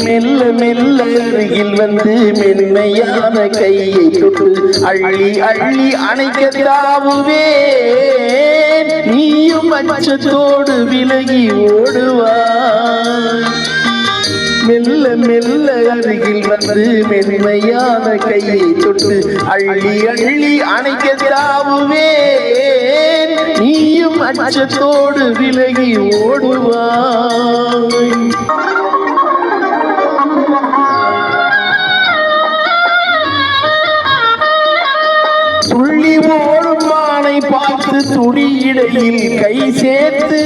மெல்ல மெல்ல அருகில் வந்து மென்மையான கையை தொட்டு அள்ளி அள்ளி அணைக்க தாவுவேன். நீயும் அச்சத்தோடு விலகி ஓடுவாய். மெல்ல மெல்ல அருகில் வந்து மென்மையான கையை தொட்டு அள்ளி அள்ளி அணைக்க தாவுவேன். நீயும் அச்சத்தோடு விலகி ஓடுவாய். துள்ளி ஓடும் மானை பார்த்து துணியிடையில் கை சேர்த்து,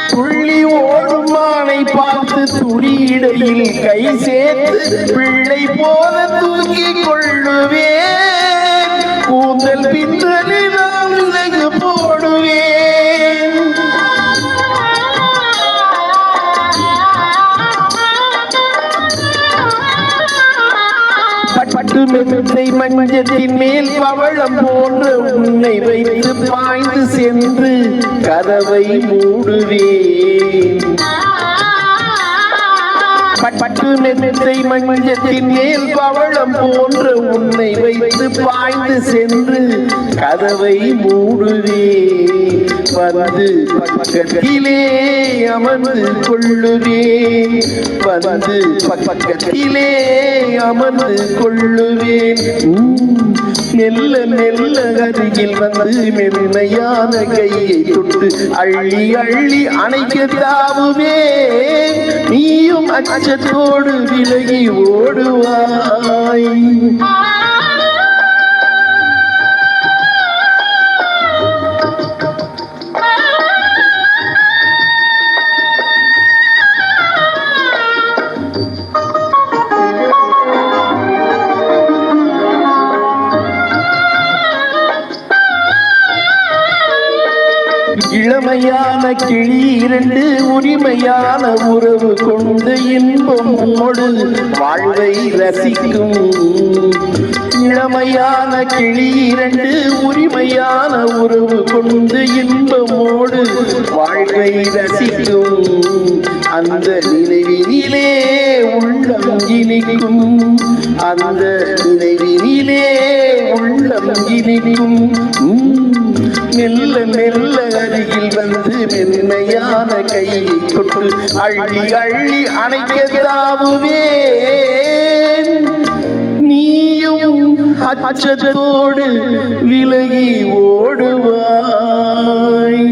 துள்ளி ஓடும் மானை பார்த்து துணியிடையில் கை சேர்த்து பிள்ளை போல தூக்கி கொள்ளுவேன். கூந்தல் பின்னலில் நான் விலகு போடுவேன். பட்டு மெத்தை மஞ்சத்தின் மேல் பவளம் போன்ற உன்னை வைத்து பாய்ந்து சென்று கதவை மூடுவேன். பட்டு மெத்தை மஞ்சத்தின் மேல் பவளம் போன்ற உன்னை வைத்து பாய்ந்து சென்று கதவை மூடுவேன். வந்து பக்கத்திலே அமர்ந்து கொள்ளுவேன். வந்து பக்கத்திலே அமர்ந்து கொள்ளுவேன். மெல்ல மெல்ல அருகில் வந்து மென்மையான கையை தொட்டு அள்ளி அள்ளி அணைக்க தாவுவேன். நீயும் அச்சத்தோடு விலகி ஓடுவாய். இளமையான கிளி இரண்டு உரிமையான உறவு கொண்டு இன்பமோடு வாழ்வை ரசிக்கும். இளமையான கிளி இரண்டு உரிமையான உறவு கொண்டு இன்பமோடு வாழ்வை ரசிக்கும். அந்த நினைவினிலே உள்ளம் இனிக்கும். அந்த நினைவினிலே உள்ளம் இனிக்கும். மெல்ல மெல்ல அருகில் வந்து மென்மையான கையை தொட்டு அள்ளி அள்ளி அணைக்க தாவுவேன். நீயும் அச்சத்தோடு விலகி ஓடுவாய்.